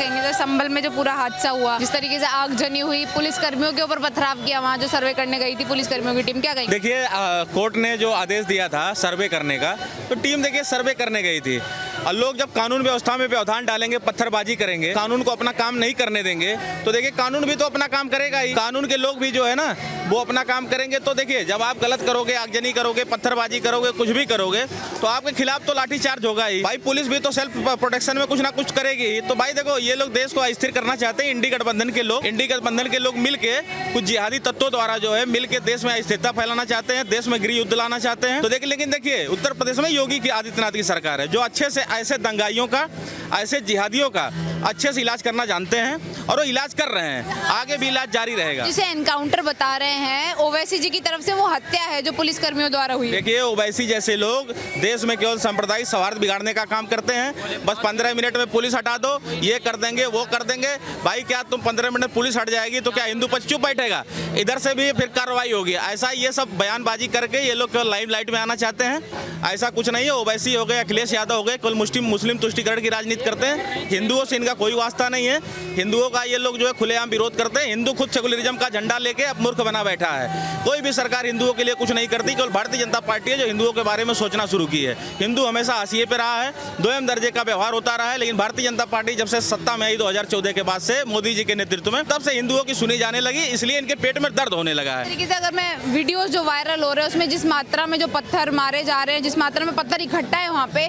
कहेंगे? जैसे संभल में जो पूरा हादसा हुआ, जिस तरीके से आगजनी हुई, पुलिस कर्मियों के ऊपर पथराव किया, वहाँ जो सर्वे करने गई थी पुलिस कर्मियों की टीम, क्या कहेंगे? देखिए कोर्ट ने जो आदेश दिया था सर्वे करने का, तो टीम देखिए सर्वे करने गई थी। और लोग जब कानून व्यवस्था में व्यवधान डालेंगे, पत्थरबाजी करेंगे, कानून को अपना काम नहीं करने देंगे, तो देखिए कानून भी तो अपना काम करेगा ही। कानून के लोग भी जो है ना वो अपना काम करेंगे। तो देखिए जब आप गलत करोगे, आगजनी करोगे, पत्थरबाजी करोगे, कुछ भी करोगे, तो आपके खिलाफ तो लाठीचार्ज होगा ही। भाई पुलिस भी तो सेल्फ प्रोटेक्शन में कुछ ना कुछ करेगी ही। तो भाई देखो ये लोग देश को अस्थिर करना चाहते हैं। इंडी गठबंधन के लोग मिलके कुछ जिहादी तत्वों द्वारा जो है मिलके देश में अस्थिरता फैलाना चाहते हैं, देश में गृह युद्ध लाना चाहते हैं। तो देखिए लेकिन देखिए उत्तर प्रदेश में योगी की आदित्यनाथ की सरकार है जो अच्छे से ऐसे दंगाइयों का, ऐसे जिहादियों का अच्छे से इलाज करना जानते हैं और वो इलाज कर रहे हैं। आगे भी इलाज जारी रहेगा। जिसे एनकाउंटर बता रहे हैं ओवैसी जी की तरफ से, वो हत्या है जो पुलिस कर्मियों द्वारा हुई। देखिए ओवैसी जैसे लोग देश में केवल सांप्रदायिक सौहार्द बिगाड़ने का काम करते हैं। बस 15 मिनट में पुलिस हटा दो, ये कर देंगे, वो कर देंगे। भाई क्या तुम 15 मिनट में पुलिस हट जाएगी तो क्या हिंदू पक्ष चुप बैठेगा? इधर से भी फिर कार्रवाई होगी। ऐसा ये सब बयानबाजी करके ये लोग केवल लाइमलाइट में आना चाहते हैं। ऐसा कुछ नहीं है। ओवैसी हो गए, अखिलेश यादव हो गए, केवल मुस्लिम तुष्टिकरण की राजनीति करते हैं। हिंदुओं से इनका कोई वास्ता नहीं है। हिंदुओं का ये लोग जो है खुलेआम विरोध करते हैं। हिंदू खुद सेकुलरिज्म का झंडा लेके अब मूर्ख बना बैठा है। कोई भी सरकार हिंदुओं के लिए कुछ नहीं करती। केवल भारतीय जनता पार्टी है जो हिंदुओं के बारे में सोचना शुरू की है। हिंदू हमेशा हाशिए पे रहा है, दोयम दर्जे का व्यवहार होता रहा है। लेकिन भारतीय जनता पार्टी जब से सत्ता में आई 2014 के बाद से मोदी जी के नेतृत्व में, तब से हिंदुओं की सुनी जाने लगी। इसलिए इनके पेट में दर्द होने लगा है। तरीके से अगर मैं वीडियोस जो वायरल हो रहे हैं उसमें जिस मात्रा में जो पत्थर मारे जा रहे हैं, जिस मात्रा में पत्थर इकट्ठा है वहाँ पे,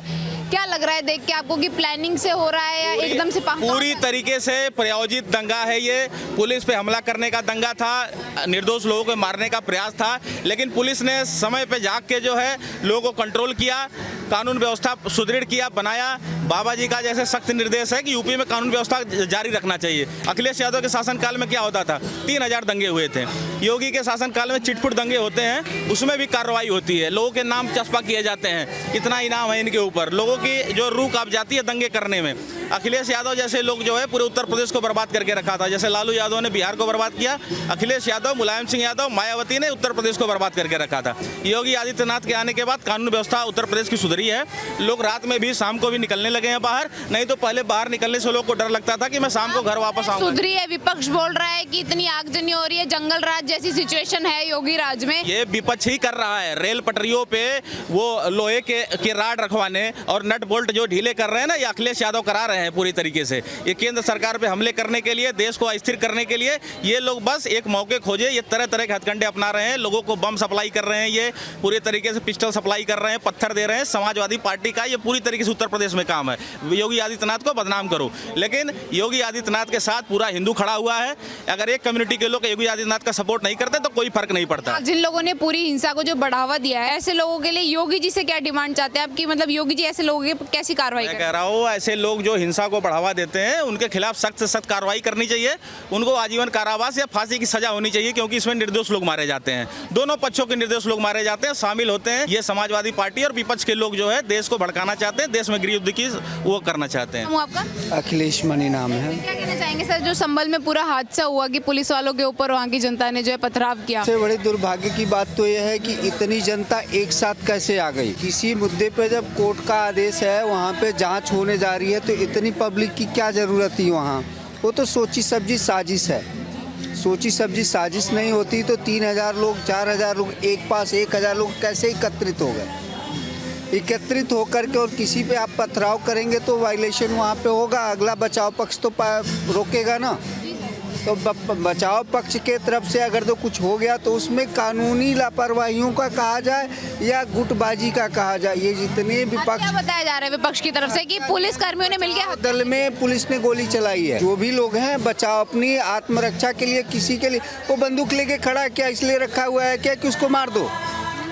क्या लग रहा है देख के आपको कि प्लानिंग से हो रहा है या एकदम से? पूरी तरीके से प्रायोजित दंगा है ये। पुलिस पे हमला करने का दंगा था, निर्दोष लोगों को मारने का प्रयास था। लेकिन पुलिस ने समय पे जाग के जो है लोगों को कंट्रोल किया, कानून व्यवस्था सुदृढ़ किया, बनाया। बाबा जी का जैसे सख्त निर्देश है कि यूपी में कानून व्यवस्था जारी रखना चाहिए। अखिलेश यादव के शासनकाल में क्या होता था? 3000 दंगे हुए थे। योगी के शासनकाल में चिटपुट दंगे होते हैं, उसमें भी कार्रवाई होती है। लोगों के नाम चस्पा किए जाते हैं, इतना इनाम है इनके ऊपर। लोगों की जो रूह कांप जाती है दंगे करने में। अखिलेश यादव जैसे लोग जो है पूरे उत्तर प्रदेश को बर्बाद करके रखा था। जैसे लालू यादव ने बिहार को बर्बाद किया, अखिलेश यादव, मुलायम सिंह यादव, मायावती ने उत्तर प्रदेश को बर्बाद करके रखा था। योगी आदित्यनाथ के आने के बाद कानून व्यवस्था उत्तर प्रदेश की सुधरी है। लोग रात में भी, शाम को भी निकलने लगे हैं बाहर। नहीं तो पहले बाहर निकलने से लोग को डर लगता था कि मैं शाम को घर वापस आऊंगा। सुधरी है। विपक्ष बोल रहा है कि इतनी आगजनी हो रही है, जंगल राज जैसी सिचुएशन है योगी राज में। ये विपक्ष ही कर रहा है। रेल पटरियों पे वो लोहे के राड रखवाने और नट बोल्ट जो ढीले कर रहे हैं ना, ये अखिलेश यादव करा रहे हैं पूरी तरीके से। ये केंद्र सरकार पे हमले करने के लिए, देश को अस्थिर करने के लिए ये लोग बस एक मौके खोजे। ये तरह तरह के हथकंडे अपना रहे हैं। लोगों को बम सप्लाई कर रहे हैं, ये पूरी तरीके से पिस्टल सप्लाई कर रहे हैं, पत्थर दे रहे हैं। समाजवादी पार्टी का ये पूरी तरीके से उत्तर प्रदेश में काम है, योगी आदित्यनाथ को बदनाम करो। लेकिन योगी आदित्यनाथ के साथ पूरा हिंदू खड़ा हुआ है। अगर एक कम्युनिटी के लोग योगी आदित्यनाथ का सपोर्ट नहीं करते तो कोई फर्क नहीं पड़ता। जिन लोगों ने पूरी हिंसा को जो बढ़ावा दिया है, ऐसे लोगों के लिए योगी जी से क्या डिमांड चाहते हैं आपकी? मतलब योगी जी ऐसे लोगों की कैसी कार्रवाई कह रहा हूँ? ऐसे लोग जो हिंसा को बढ़ावा देते हैं उनके खिलाफ सख्त से सख्त कार्रवाई करनी चाहिए। उनको आजीवन कारावास या फांसी की सजा होनी चाहिए, क्योंकि इसमें निर्दोष लोग मारे जाते हैं। दोनों पक्षों के निर्दोष लोग मारे जाते हैं, शामिल होते हैं। ये समाजवादी पार्टी और विपक्ष के लोग जो है देश को भड़काना चाहते हैं, देश में गृह युद्ध की वो करना चाहते हैं। आपका? अखिलेश मनी नाम है। क्या कहना चाहेंगे सर, जो संभल में पूरा हादसा हुआ कि पुलिस वालों के ऊपर वहाँ की जनता ने जो है पथराव किया? सबसे बड़ी दुर्भाग्य की बात तो यह है कि इतनी जनता एक साथ कैसे आ गई। किसी मुद्दे पे जब कोर्ट का आदेश है, वहाँ पे जांच होने जा रही है, तो इतनी पब्लिक की क्या जरूरत थी वहाँ? वो तो सोची समझी साजिश है। सोची समझी साजिश नहीं होती तो 3000 लोग, 4000 लोग एक पास, 1000 लोग कैसे एकत्रित हो गए? एकत्रित होकर के और किसी पे आप पथराव करेंगे तो वायलेशन वहाँ पे होगा। अगला बचाव पक्ष तो रोकेगा ना। तो बचाव पक्ष के तरफ से अगर तो कुछ हो गया तो उसमें कानूनी लापरवाहियों का कहा जाए या गुटबाजी का कहा जाए। ये जितने विपक्ष, क्या बताया जा रहा है विपक्ष की तरफ से कि पुलिस कर्मियों ने मिलकर दल में पुलिस ने गोली चलाई है। जो भी लोग हैं बचाव, अपनी आत्मरक्षा के लिए, किसी के लिए वो बंदूक लेके खड़ा क्या इसलिए रखा हुआ है क्या कि उसको मार दो?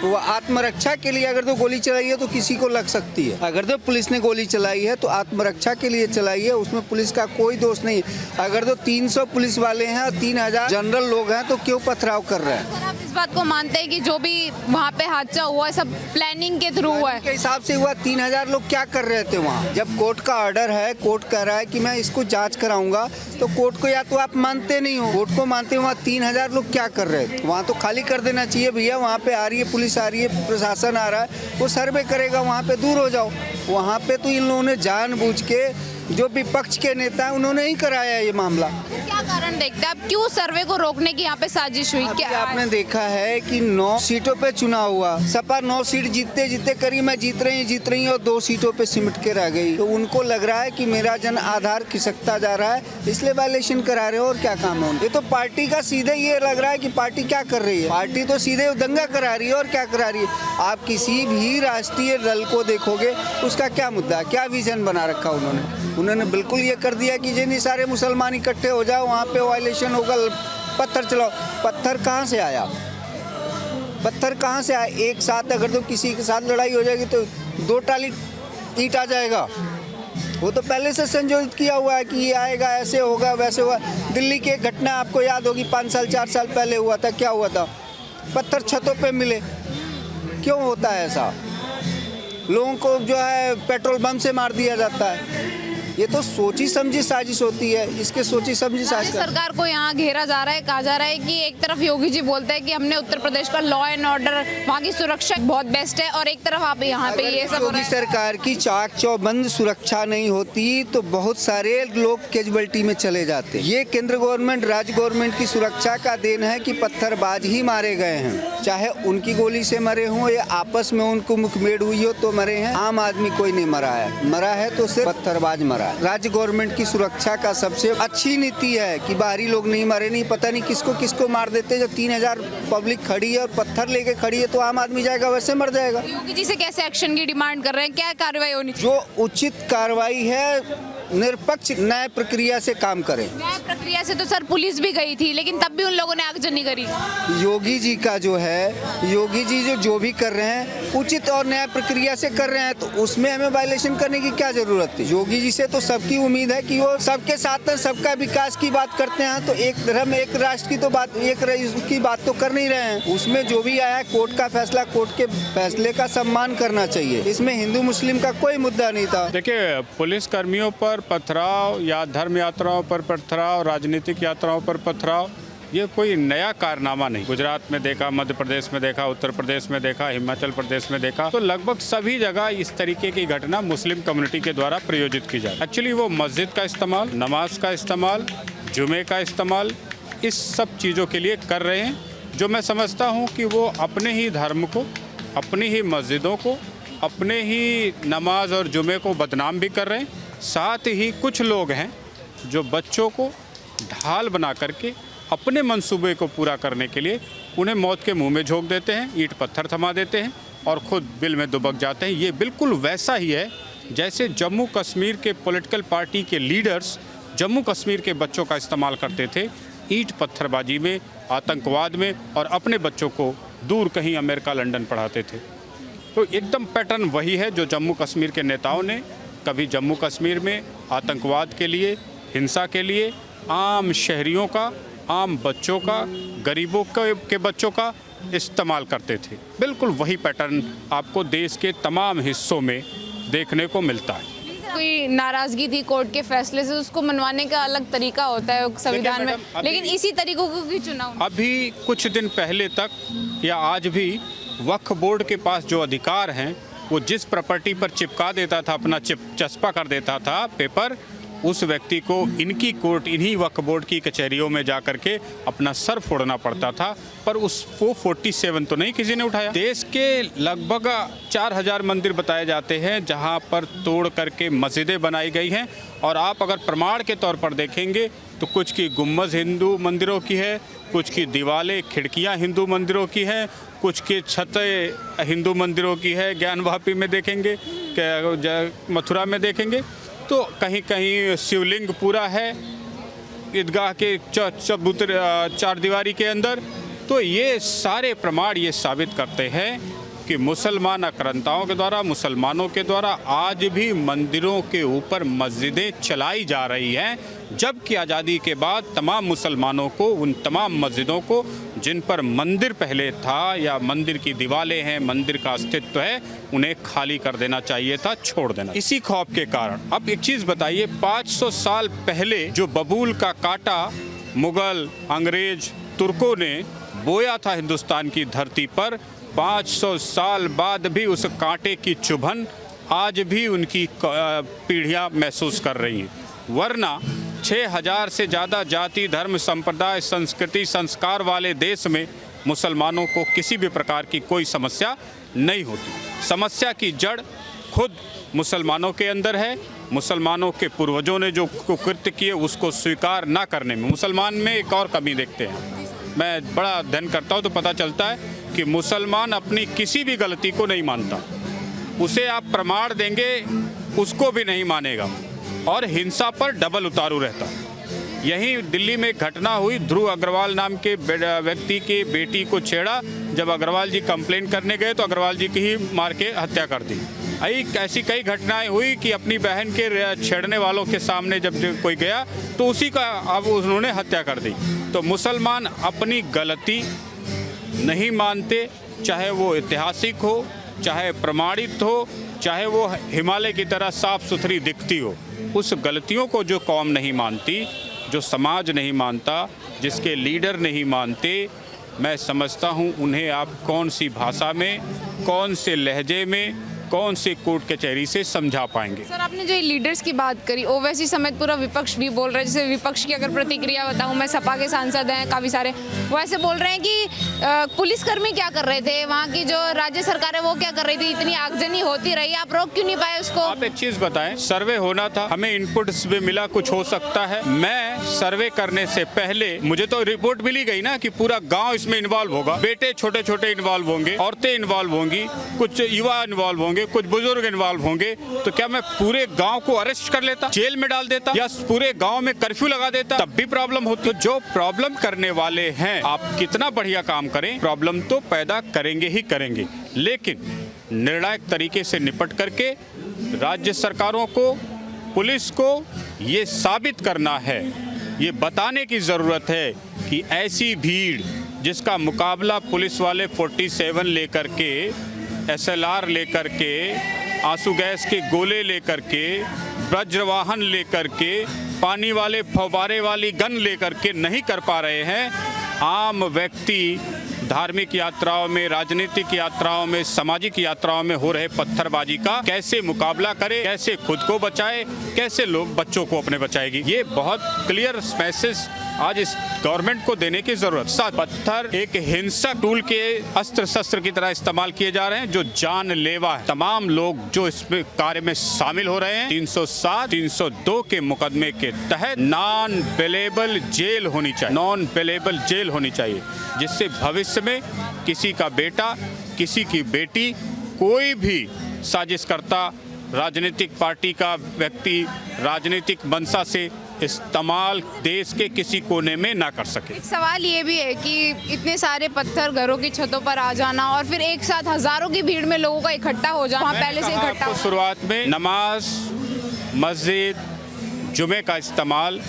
वो आत्मरक्षा के लिए अगर तो गोली चलाई है तो किसी को लग सकती है। अगर तो पुलिस ने गोली चलाई है तो आत्मरक्षा के लिए चलाई है, उसमें पुलिस का कोई दोष नहीं है। अगर तो 300 पुलिस वाले हैं और 3000 जनरल लोग हैं तो क्यों पथराव कर रहे हैं? सर आप इस बात को मानते हैं कि जो भी वहाँ पे हादसा हुआ है सब प्लानिंग के थ्रू हुआ है? के हिसाब से हुआ। 3000 लोग क्या कर रहे थे वहाँ? जब कोर्ट का ऑर्डर है, कोर्ट कह रहा है कि मैं इसको जाँच कराऊंगा, तो कोर्ट को या तो आप मानते नहीं हो, कोर्ट को मानते हो। वहाँ 3000 लोग क्या कर रहे थे? वहाँ तो खाली कर देना चाहिए भैया। वहाँ पे आ रही है पुलिस, आ रही है प्रशासन, आ रहा है, वो सर्वे करेगा, वहाँ पे दूर हो जाओ। वहाँ पे तो इन लोगों ने जानबूझ के जो विपक्ष के नेता हैं उन्होंने ही कराया ये मामला। क्या कारण देखते हैं आप, क्यों सर्वे को रोकने की यहाँ पे साजिश हुई? अभी क्या आपने देखा है कि 9 सीटों पे चुनाव हुआ, सपा 9 सीट जीतते जीतते करी मैं जीत रही और 2 सीटों पे सिमट के रह गई। तो उनको लग रहा है कि मेरा जन आधार खिसकता जा रहा है, इसलिए वायलेशन करा रहे हो। और क्या काम है उनका? ये तो पार्टी का सीधे ये लग रहा है कि पार्टी क्या कर रही है, पार्टी तो सीधे दंगा करा रही है। और क्या करा रही है? आप किसी भी राष्ट्रीय दल को देखोगे, उसका क्या मुद्दा है, क्या विजन बना रखा उन्होंने बिल्कुल ये कर दिया कि जितने सारे मुसलमान इकट्ठे हो जाओ, वहाँ पे वायलेशन होगा, पत्थर चलाओ। पत्थर कहाँ से आया? पत्थर कहाँ से आया? एक साथ अगर तो किसी के साथ लड़ाई हो जाएगी तो 2 टाली ईंट आ जाएगा। वो तो पहले से संयोजित किया हुआ है कि ये आएगा, ऐसे होगा, वैसे होगा। दिल्ली की एक घटना आपको याद होगी, 5 साल 4 साल पहले हुआ था। क्या हुआ था? पत्थर छतों पे मिले। क्यों होता है ऐसा? लोगों को जो है पेट्रोल बम से मार दिया जाता है। ये तो सोची समझी साजिश होती है, इसके सोची समझी साजिश। सरकार को यहाँ घेरा जा रहा है, कहा जा रहा है कि एक तरफ योगी जी बोलते हैं कि हमने उत्तर प्रदेश का लॉ एंड ऑर्डर, वहाँ की सुरक्षा बहुत बेस्ट है, और एक तरफ आप यहाँ पे ये सब हो रहा योगी है। सरकार की चाक चौबंद सुरक्षा नहीं होती तो बहुत सारे लोग कैजुअलिटी में चले जाते। ये केंद्र गवर्नमेंट, राज्य गवर्नमेंट की सुरक्षा का देन है कि पत्थरबाज ही मारे गए हैं, चाहे उनकी गोली से मरे हों या आपस में उनको मुठभेड़ हुई हो तो मरे हैं। आम आदमी कोई नहीं मरा है तो सिर्फ पत्थरबाज मरा है। राज्य गवर्नमेंट की सुरक्षा का सबसे अच्छी नीति है कि बाहरी लोग नहीं मरे, नहीं पता नहीं किसको मार देते। जब 3000 पब्लिक खड़ी है और पत्थर लेके खड़ी है तो आम आदमी जाएगा, वैसे मर जाएगा। योगी जी से कैसे एक्शन की डिमांड कर रहे हैं, क्या कार्रवाई होनी चाहिए? जो उचित कार्रवाई है, निष्पक्ष न्याय प्रक्रिया से काम करें। न्याय प्रक्रिया से तो सर पुलिस भी गई थी, लेकिन तब भी उन लोगों ने आगजनी करी। योगी जी का जो है, योगी जी जो भी कर रहे हैं उचित और न्याय प्रक्रिया से कर रहे हैं, तो उसमें हमें वायलेशन करने की क्या जरूरत थी? योगी जी से तो सबकी उम्मीद है कि वो सबके साथ सबका विकास की बात करते हैं। तो एक धर्म एक राष्ट्र की तो बात, एक की बात तो कर नहीं रहे हैं। उसमें जो भी आया कोर्ट का फैसला, कोर्ट के फैसले का सम्मान करना चाहिए। इसमें हिंदू मुस्लिम का कोई मुद्दा नहीं था। देखिए, पुलिस कर्मियों पर पथराव या धर्म यात्राओं पर पथराव, राजनीतिक यात्राओं पर पथराव, ये कोई नया कारनामा नहीं। गुजरात में देखा, मध्य प्रदेश में देखा, उत्तर प्रदेश में देखा, हिमाचल प्रदेश में देखा, तो लगभग सभी जगह इस तरीके की घटना मुस्लिम कम्युनिटी के द्वारा प्रयोजित की जाए। एक्चुअली वो मस्जिद का इस्तेमाल, नमाज का इस्तेमाल, जुमे का इस्तेमाल, इस सब चीज़ों के लिए कर रहे हैं, जो मैं समझता हूँ कि वो अपने ही धर्म को, अपनी ही मस्जिदों को, अपने ही नमाज और जुमे को बदनाम भी कर रहे हैं। साथ ही कुछ लोग हैं जो बच्चों को ढाल बना करके अपने मंसूबे को पूरा करने के लिए उन्हें मौत के मुंह में झोंक देते हैं, ईंट पत्थर थमा देते हैं और खुद बिल में दुबक जाते हैं। ये बिल्कुल वैसा ही है जैसे जम्मू कश्मीर के पॉलिटिकल पार्टी के लीडर्स जम्मू कश्मीर के बच्चों का इस्तेमाल करते थे ईंट पत्थरबाजी में, आतंकवाद में, और अपने बच्चों को दूर कहीं अमेरिका लंदन पढ़ाते थे। तो एकदम पैटर्न वही है जो जम्मू कश्मीर के नेताओं ने कभी जम्मू कश्मीर में आतंकवाद के लिए, हिंसा के लिए आम शहरियों का, आम बच्चों का, गरीबों के बच्चों का इस्तेमाल करते थे। बिल्कुल वही पैटर्न आपको देश के तमाम हिस्सों में देखने को मिलता है। कोई नाराजगी थी कोर्ट के फैसले से, उसको मनवाने का अलग तरीका होता है संविधान में, लेकिन इसी तरीकों को क्यों चुना? अभी कुछ दिन पहले तक या आज भी वक्फ बोर्ड के पास जो अधिकार हैं, वो जिस प्रॉपर्टी पर चिपका देता था, अपना चस्पा कर देता था पेपर, उस व्यक्ति को इनकी कोर्ट, इन्हीं वक्फ बोर्ड की कचहरियों में जा करके अपना सर फोड़ना पड़ता था। पर वो 47 तो नहीं किसी ने उठाया। देश के लगभग 4000 मंदिर बताए जाते हैं जहां पर तोड़ करके मस्जिदें बनाई गई हैं, और आप अगर प्रमाण के तौर पर देखेंगे तो कुछ की गुम्बज हिंदू मंदिरों की है, कुछ की दीवारें, खिड़कियां हिंदू मंदिरों की हैं, कुछ की छतें हिंदू मंदिरों की है। ज्ञानवापी में देखेंगे, मथुरा में देखेंगे तो कहीं कहीं शिवलिंग पूरा है ईदगाह के चार दीवारी के अंदर। तो ये सारे प्रमाण ये साबित करते हैं कि मुसलमान आक्रांताओं के द्वारा, मुसलमानों के द्वारा आज भी मंदिरों के ऊपर मस्जिदें चलाई जा रही हैं, जबकि आज़ादी के बाद तमाम मुसलमानों को, उन तमाम मस्जिदों को जिन पर मंदिर पहले था या मंदिर की दीवारें हैं, मंदिर का अस्तित्व है, उन्हें खाली कर देना चाहिए था, छोड़ देना। इसी खौफ के कारण अब एक चीज़ बताइए, 500 साल पहले जो बबूल का कांटा मुगल, अंग्रेज, तुर्कों ने बोया था हिंदुस्तान की धरती पर, 500 साल बाद भी उस कांटे की चुभन आज भी उनकी पीढ़ियां महसूस कर रही हैं। वरना 6000 से ज़्यादा जाति, धर्म, संप्रदाय, संस्कृति, संस्कार वाले देश में मुसलमानों को किसी भी प्रकार की कोई समस्या नहीं होती। समस्या की जड़ खुद मुसलमानों के अंदर है। मुसलमानों के पूर्वजों ने जो कुकृत्य किए उसको स्वीकार ना करने में। मुसलमान में एक और कमी देखते हैं, मैं बड़ा अध्ययन करता हूँ तो पता चलता है कि मुसलमान अपनी किसी भी गलती को नहीं मानता। उसे आप प्रमाण देंगे उसको भी नहीं मानेगा और हिंसा पर डबल उतारू रहता। यहीं दिल्ली में एक घटना हुई, ध्रुव अग्रवाल नाम के व्यक्ति की बेटी को छेड़ा। जब अग्रवाल जी कंप्लेंट करने गए तो अग्रवाल जी की ही मार के हत्या कर दी। ऐसी कई घटनाएं हुई कि अपनी बहन के छेड़ने वालों के सामने जब कोई गया तो उसी का अब उन्होंने हत्या कर दी। तो मुसलमान अपनी गलती नहीं मानते, चाहे वो ऐतिहासिक हो, चाहे प्रमाणित हो, चाहे वो हिमालय की तरह साफ सुथरी दिखती हो। उस गलतियों को जो कौम नहीं मानती, जो समाज नहीं मानता, जिसके लीडर नहीं मानते, मैं समझता हूँ उन्हें आप कौन सी भाषा में, कौन से लहजे में, कौन से कोर्ट कचहरी से समझा पाएंगे। सर, आपने जो ये लीडर्स की बात करी, ओवैसी समेत पूरा विपक्ष भी बोल रहा है। जैसे विपक्ष की अगर प्रतिक्रिया बताऊं, मैं सपा के सांसद हैं काफ़ी सारे, वो ऐसे बोल रहे हैं कि पुलिसकर्मी क्या कर रहे थे, वहाँ की जो राज्य सरकार है वो क्या कर रही थी, इतनी आगजनी होती रही, आप रोक क्यों नहीं पाए उसको? आप एक चीज़ बताएं, सर्वे होना था, हमें इनपुट्स भी मिला, कुछ हो सकता है। मैं सर्वे करने से पहले मुझे तो रिपोर्ट मिली गई ना कि पूरा गाँव इसमें इन्वॉल्व होगा, बेटे छोटे छोटे इन्वॉल्व होंगे, औरतें इन्वॉल्व होंगी, कुछ युवा इन्वॉल्व होंगे, कुछ बुजुर्ग इन्वॉल्व होंगे। तो क्या मैं पूरे गांव को अरेस्ट कर लेता, जेल में डाल देता, या पूरे गांव में कर्फ्यू लगा देता, तब भी प्रॉब्लम होती। तो जो प्रॉब्लम करने वाले हैं, आप कितना बढ़िया काम करें, प्रॉब्लम तो पैदा करेंगे ही करेंगे। लेकिन निर्णायक तरीके से निपट करके राज्य सरकारों को, पुलिस को ये साबित करना है, ये बताने की जरूरत है कि ऐसी भीड़ जिसका मुकाबला पुलिस वाले 47 लेकर के, SLR लेकर के, आंसू गैस के गोले लेकर के, वज्रवाहन लेकर के, पानी वाले फव्वारे वाली गन लेकर के नहीं कर पा रहे हैं। आम व्यक्ति धार्मिक यात्राओं में, राजनीतिक यात्राओं में, सामाजिक यात्राओं में हो रहे पत्थरबाजी का कैसे मुकाबला करे, कैसे खुद को बचाए, कैसे लोग बच्चों को अपने बचाएगी। ये बहुत क्लियर मैसेज आज इस गवर्नमेंट को देने की जरूरत। साथ पत्थर एक हिंसक टूल के अस्त्र शस्त्र की तरह इस्तेमाल किए जा रहे हैं जो जानलेवा है। तमाम लोग जो इस कार्य में शामिल हो रहे हैं, 307, 302 के मुकदमे के तहत नॉन बेलेबल जेल होनी चाहिए, नॉन बेलेबल जेल होनी चाहिए, जिससे भविष्य में किसी का बेटा, किसी की बेटी, कोई भी साजिशकर्ता, राजनीतिक पार्टी का व्यक्ति राजनीतिक मंशा से इस्तेमाल देश के किसी कोने में ना कर सके। एक सवाल ये भी है कि इतने सारे पत्थर घरों की छतों पर आ जाना और फिर एक साथ हजारों की भीड़ में लोगों का इकट्ठा हो जाना, वहाँ पहले से इकट्ठा हो। शुरुआत में नमाज, मस्जिद, जुमे का इस्तेमाल,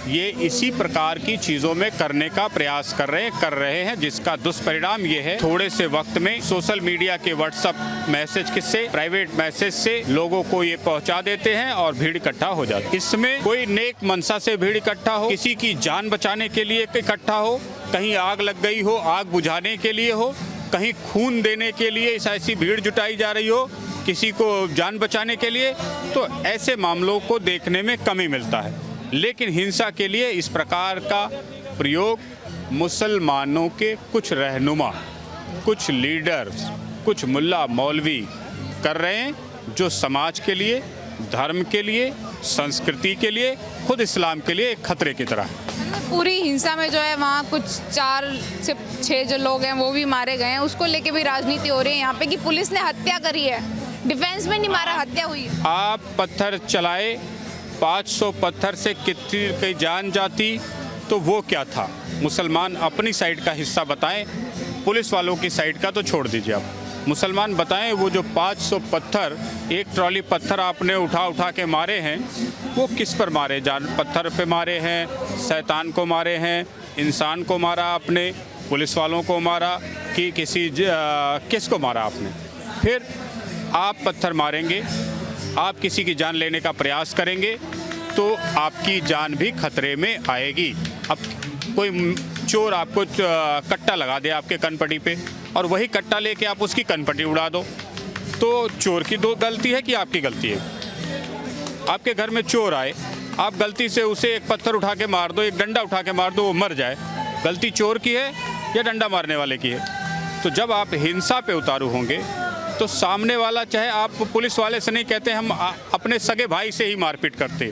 ये इसी प्रकार की चीज़ों में करने का प्रयास कर रहे हैं, जिसका दुष्परिणाम ये है, थोड़े से वक्त में सोशल मीडिया के व्हाट्सएप मैसेज से, प्राइवेट मैसेज से लोगों को ये पहुंचा देते हैं और भीड़ इकट्ठा हो जाती है। इसमें कोई नेक मनसा से भीड़ इकट्ठा हो, किसी की जान बचाने के लिए इकट्ठा हो, कहीं आग लग गई हो, आग बुझाने के लिए हो, कहीं खून देने के लिए ऐसी भीड़ जुटाई जा रही हो, किसी को जान बचाने के लिए, तो ऐसे मामलों को देखने में कमी मिलता है। लेकिन हिंसा के लिए इस प्रकार का प्रयोग मुसलमानों के कुछ रहनुमा, कुछ लीडर्स, कुछ मुल्ला मौलवी कर रहे हैं, जो समाज के लिए, धर्म के लिए, संस्कृति के लिए, खुद इस्लाम के लिए एक खतरे की तरह है। पूरी हिंसा में जो है वहाँ कुछ 4 से 6 जो लोग हैं वो भी मारे गए हैं, उसको लेके भी राजनीति हो रही है यहाँ पे कि पुलिस ने हत्या करी है, डिफेंस में नहीं मारा, हत्या हुई है। आप पत्थर चलाए, 500 पत्थर से कितनी कई जान जाती तो वो क्या था? मुसलमान अपनी साइड का हिस्सा बताएं, पुलिस वालों की साइड का तो छोड़ दीजिए। आप मुसलमान बताएं, वो जो 500 पत्थर, एक ट्रॉली पत्थर आपने उठा के मारे हैं, वो किस पर मारे? जान पत्थर पे मारे हैं, शैतान को मारे हैं, इंसान को मारा आपने, पुलिस वालों को मारा कि किसको मारा आपने? फिर आप पत्थर मारेंगे, आप किसी की जान लेने का प्रयास करेंगे तो आपकी जान भी खतरे में आएगी। अब कोई चोर आपको कट्टा लगा दे आपके कनपट्टी पे और वही कट्टा लेके आप उसकी कनपट्टी उड़ा दो, तो चोर की दो गलती है कि आपकी गलती है? आपके घर में चोर आए, आप गलती से उसे एक पत्थर उठा के मार दो, एक डंडा उठा के मार दो, वो मर जाए, गलती चोर की है या डंडा मारने वाले की है? तो जब आप हिंसा पे उतारू होंगे तो सामने वाला, चाहे आप पुलिस वाले से नहीं कहते, हम अपने सगे भाई से ही मारपीट करते,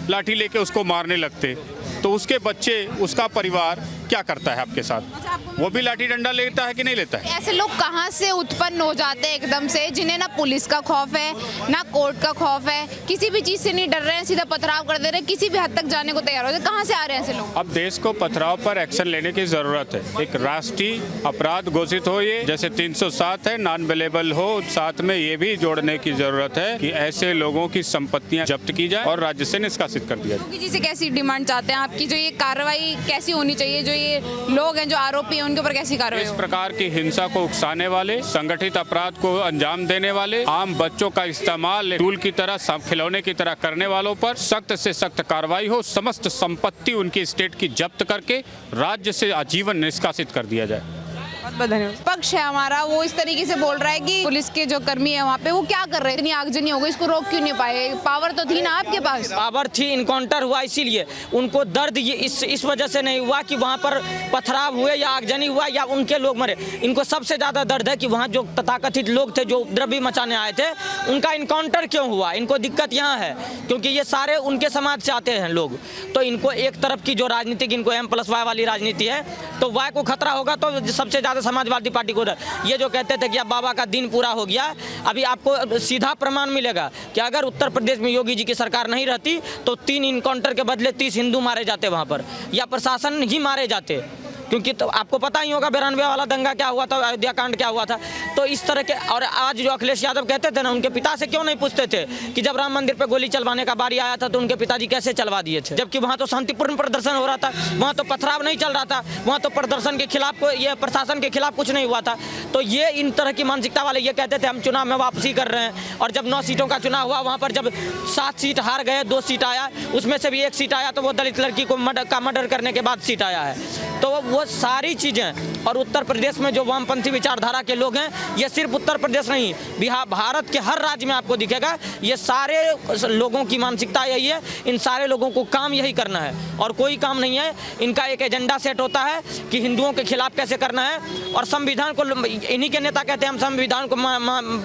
लाठी लेके उसको मारने लगते, तो उसके बच्चे, उसका परिवार क्या करता है आपके साथ? वो भी लाठी डंडा लेता है कि नहीं लेता है? ऐसे लोग कहाँ से उत्पन्न हो जाते हैं एकदम से, जिन्हें ना पुलिस का खौफ है ना कोर्ट का खौफ है, किसी भी चीज़ से नहीं डर रहे हैं, सीधा पथराव कर दे रहे हैं, किसी भी हद तक जाने को तैयार हो जाए? कहाँ से आ रहे हैं ऐसे लोग? अब देश को पथराव पर एक्शन लेने की ज़रूरत है। एक राष्ट्रीय अपराध घोषित हो, ये जैसे 307 है, नॉन अवेलेबल हो, साथ में ये भी जोड़ने की ज़रूरत है कि ऐसे लोगों की संपत्तियां जब्त की जाए और राज्य से निष्कासित कर दिया जाए। योगी जी से कैसी डिमांड चाहते हैं आपकी? जो ये कार्रवाई कैसी होनी चाहिए, जो ये लोग हैं जो आरोपी हैं उनके ऊपर कैसी कार्रवाई इस हो? प्रकार की हिंसा को उकसाने वाले, संगठित अपराध को अंजाम देने वाले, आम बच्चों का इस्तेमाल टूल की तरह, खिलौने की तरह करने वालों पर सख्त से सख्त कार्रवाई हो, समस्त संपत्ति उनकी स्टेट की जब्त करके राज्य से आजीवन निष्कासित कर दिया जाए। बहुत धन्यवाद। पक्ष है हमारा, वो इस तरीके से बोल रहा है कि पुलिस के जो कर्मी है वहाँ पे वो क्या कर रहे हैं, इतनी आगजनी हो गई, इसको रोक क्यों नहीं पाए? पावर तो थी ना आपके पास। पावर थी, इनकाउंटर हुआ, इसीलिए उनको दर्द ये इस वजह से नहीं हुआ कि वहाँ पर पथराव हुए या आगजनी हुआ या उनके लोग मरे। इनको सबसे ज़्यादा दर्द है कि वहाँ जो तथाकथित लोग थे जो उपद्रव भी मचाने आए थे, उनका इनकाउंटर क्यों हुआ। इनको दिक्कत यहाँ है क्योंकि ये सारे उनके समाज से आते हैं लोग, तो इनको एक तरफ की जो राजनीतिक, इनको M+Y वाली राजनीति है, तो Y को खतरा होगा तो सबसे ज़्यादा समाजवादी पार्टी को। ये जो कहते थे कि अब बाबा का दिन पूरा हो गया, अभी आपको सीधा प्रमाण मिलेगा कि अगर उत्तर प्रदेश में योगी जी की सरकार नहीं रहती तो 3 इनकाउंटर के बदले 30 हिंदू मारे जाते वहाँ पर, या प्रशासन ही मारे जाते। क्योंकि तो आपको पता ही होगा 92 वाला दंगा क्या हुआ था, अयोध्या कांड क्या हुआ था। तो इस तरह के, और आज जो अखिलेश यादव कहते थे ना, उनके पिता से क्यों नहीं पूछते थे कि जब राम मंदिर पे गोली चलवाने का बारी आया था तो उनके पिताजी कैसे चलवा दिए थे, जबकि वहाँ तो शांतिपूर्ण प्रदर्शन हो रहा था, वहाँ तो पथराव नहीं चल रहा था, वहाँ तो प्रदर्शन के खिलाफ, ये प्रशासन के खिलाफ कुछ नहीं हुआ था। तो ये इन तरह की मानसिकता वाले ये कहते थे हम चुनाव में वापसी कर रहे हैं, और जब 9 सीटों का चुनाव हुआ, वहाँ पर जब 7 सीट हार गए, 2 सीट आया, उसमें से भी 1 सीट आया तो वो दलित लड़की को मर्डर करने के बाद सीट आया है। तो वो सारी चीज़ें, और उत्तर प्रदेश में जो वामपंथी विचारधारा के लोग हैं, ये सिर्फ उत्तर प्रदेश नहीं, बिहार, भारत के हर राज्य में आपको दिखेगा, ये सारे लोगों की मानसिकता यही है। इन सारे लोगों को काम यही करना है और कोई काम नहीं है। इनका एक एजेंडा सेट होता है कि हिंदुओं के खिलाफ कैसे करना है, और संविधान को, इन्हीं के नेता कहते हैं हम संविधान को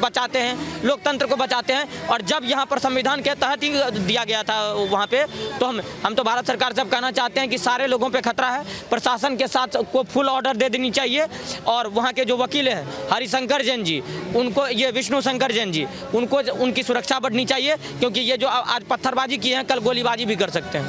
बचाते हैं, लोकतंत्र को बचाते हैं। और जब यहाँ पर संविधान के तहत ही दिया गया था वहाँ पे, तो हम तो भारत सरकार से कहना चाहते हैं कि सारे लोगों पे खतरा है, प्रशासन के साथ को फुल ऑर्डर दे देनी चाहिए। और वहाँ के जो वकील हैं हरिशंकर जैन जी, उनको, ये विष्णु शंकर जैन जी, उनको उनकी सुरक्षा बढ़नी चाहिए, क्योंकि ये जो आज पत्थरबाजी की है, कल गोलीबाजी भी कर सकते हैं।